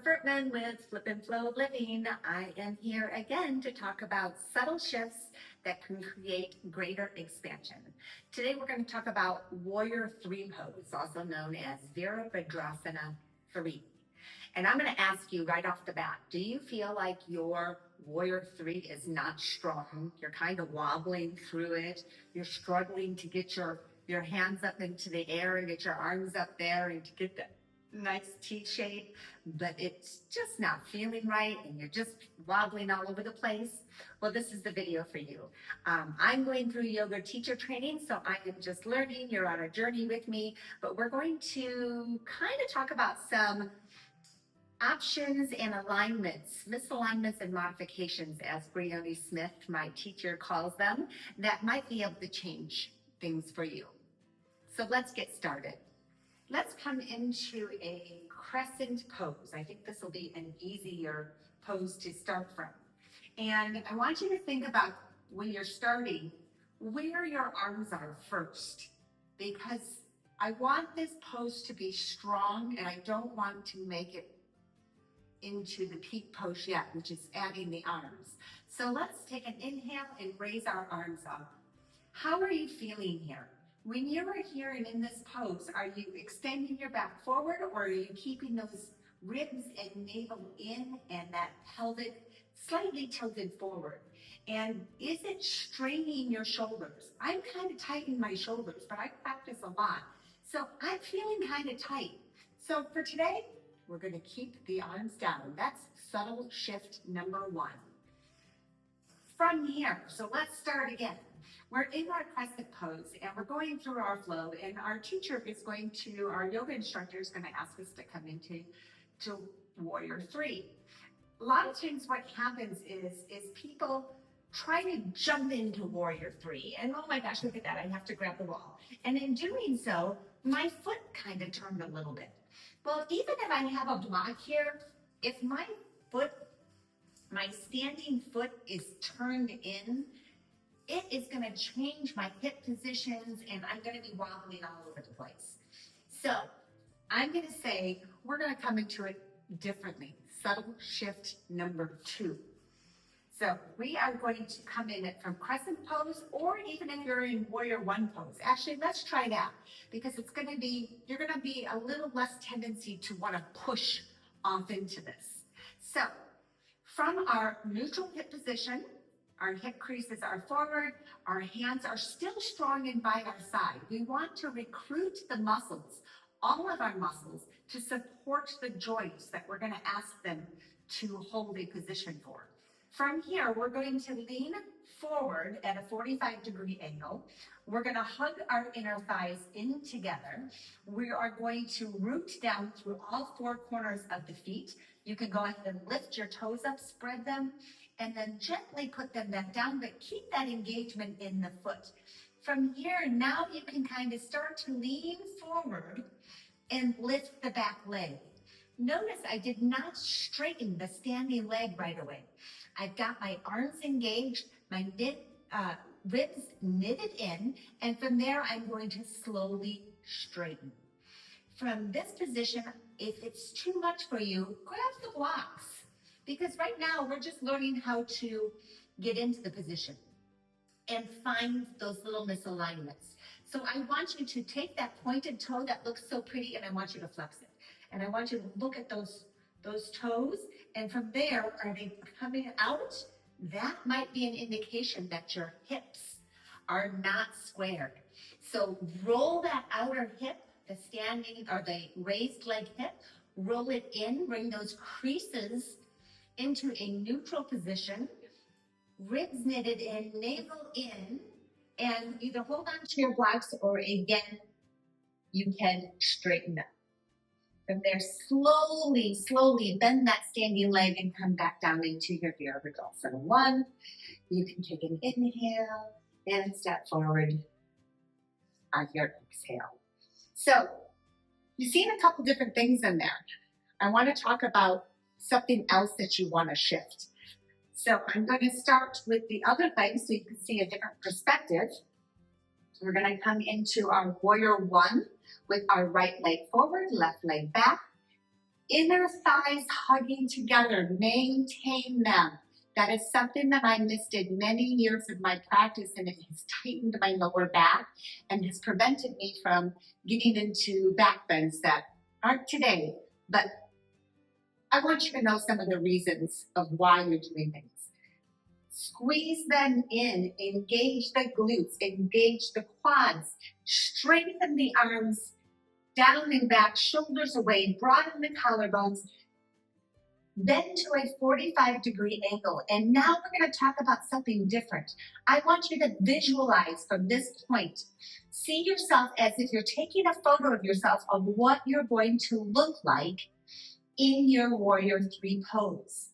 Furtman with Flip and Flow Living. I am here again to talk about subtle shifts that can create greater expansion. Today we're going to talk about Warrior 3 pose, also known as Virabhadrasana 3. And I'm going to ask you right off the bat, do you feel like your Warrior 3 is not strong? You're kind of wobbling through it. You're struggling to get your hands up into the air and get your arms up there and to get that nice T shape, but it's just not feeling right and you're just wobbling all over the place. Well, this is the video for you. I'm going through yoga teacher training, so I am just learning. You're on a journey with me, but we're going to kind of talk about some options and alignments, misalignments and modifications, as Briohny Smyth, my teacher, calls them, that might be able to change things for you. So let's get started. Let's come into a crescent pose. I think this will be an easier pose to start from. And I want you to think about when you're starting, where your arms are first, because I want this pose to be strong and I don't want to make it into the peak pose yet, which is adding the arms. So let's take an inhale and raise our arms up. How are you feeling here? When you're here and in this pose, are you extending your back forward or are you keeping those ribs and navel in and that pelvic slightly tilted forward? And is it straining your shoulders? I'm kind of tight in my shoulders, but I practice a lot. So I'm feeling kind of tight. So for today, we're going to keep the arms down. That's subtle shift number 1. From here, so let's start again. We're in our crescent pose and we're going through our flow, and our teacher is going to, our yoga instructor is going to ask us to come into Warrior 3. A lot of times what happens is people try to jump into Warrior 3 and oh my gosh, look at that, I have to grab the wall. And in doing so, my foot kind of turned a little bit. Well, even if I have a block here, if my standing foot is turned in, it is going to change my hip positions and I'm going to be wobbling all over the place. So I'm going to say we're going to come into it differently. Subtle shift number 2. So we are going to come in it from crescent pose, or even if you're in Warrior 1 pose. Actually, let's try that because it's going to be, you're going to be a little less tendency to want to push off into this. So from our neutral hip position, our hip creases are forward, our hands are still strong and by our side. We want to recruit the muscles, all of our muscles, to support the joints that we're going to ask them to hold a position for. From here, we're going to lean forward at a 45-degree angle. We're going to hug our inner thighs in together. We are going to root down through all 4 corners of the feet. You can go ahead and lift your toes up, spread them, and then gently put them back down, but keep that engagement in the foot. From here, now you can kind of start to lean forward and lift the back leg. Notice I did not straighten the standing leg right away. I've got my arms engaged, my ribs knitted in, and from there I'm going to slowly straighten. From this position, if it's too much for you, grab the blocks. Because right now we're just learning how to get into the position and find those little misalignments. So I want you to take that pointed toe that looks so pretty and I want you to flex it. And I want you to look at those toes, and from there, are they coming out? That might be an indication that your hips are not squared. So roll that outer hip, the standing or the raised leg hip, roll it in, bring those creases into a neutral position, ribs knitted in, navel in, and either hold on to your blocks or again, you can straighten up. From there, slowly bend that standing leg and come back down into your Virabhadrasana 1. You can take an inhale and step forward on your exhale. So you've seen a couple different things in there. I want to talk about something else that you want to shift. So I'm going to start with the other leg so you can see a different perspective. We're going to come into our Warrior 1 with our right leg forward, left leg back. Inner thighs hugging together, maintain them. That is something that I missed in many years of my practice, and it has tightened my lower back and has prevented me from getting into back bends that aren't today. But I want you to know some of the reasons of why you're doing things. Squeeze them in, engage the glutes, engage the quads, strengthen the arms, down and back, shoulders away, broaden the collarbones, bend to a 45-degree angle. And now we're going to talk about something different. I want you to visualize from this point. See yourself as if you're taking a photo of yourself of what you're going to look like in your Warrior 3 pose.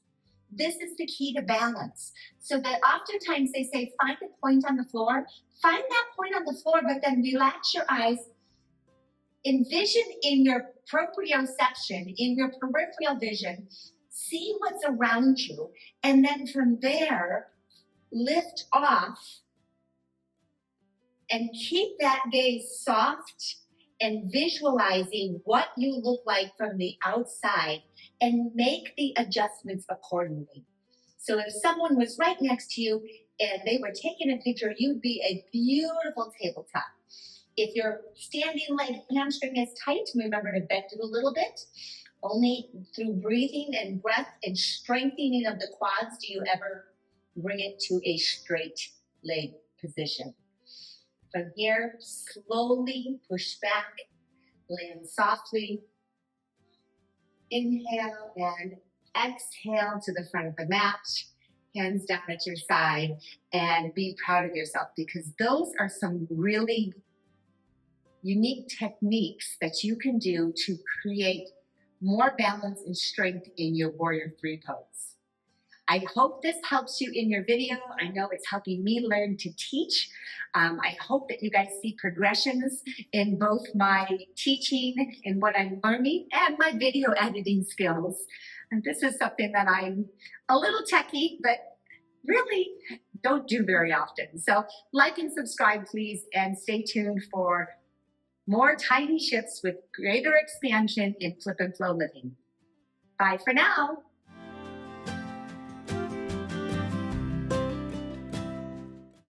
This is the key to balance. So that oftentimes they say, find a point on the floor. Find that point on the floor, but then relax your eyes. Envision in your proprioception, in your peripheral vision, see what's around you, and then from there, lift off and keep that gaze soft and visualizing what you look like from the outside and make the adjustments accordingly. So if someone was right next to you and they were taking a picture, you'd be a beautiful tabletop. If your standing leg hamstring is tight, remember to bend it a little bit. Only through breathing and breath and strengthening of the quads do you ever bring it to a straight leg position. From here, slowly push back, land softly. Inhale and exhale to the front of the mat, hands down at your side, and be proud of yourself because those are some really unique techniques that you can do to create more balance and strength in your Warrior 3 pose. I hope this helps you in your video. I know it's helping me learn to teach. I hope that you guys see progressions in both my teaching and what I'm learning and my video editing skills. And this is something that I'm a little techie, but really don't do very often. So like and subscribe, please, and stay tuned for more tiny shifts with greater expansion in flip and flow living. Bye for now.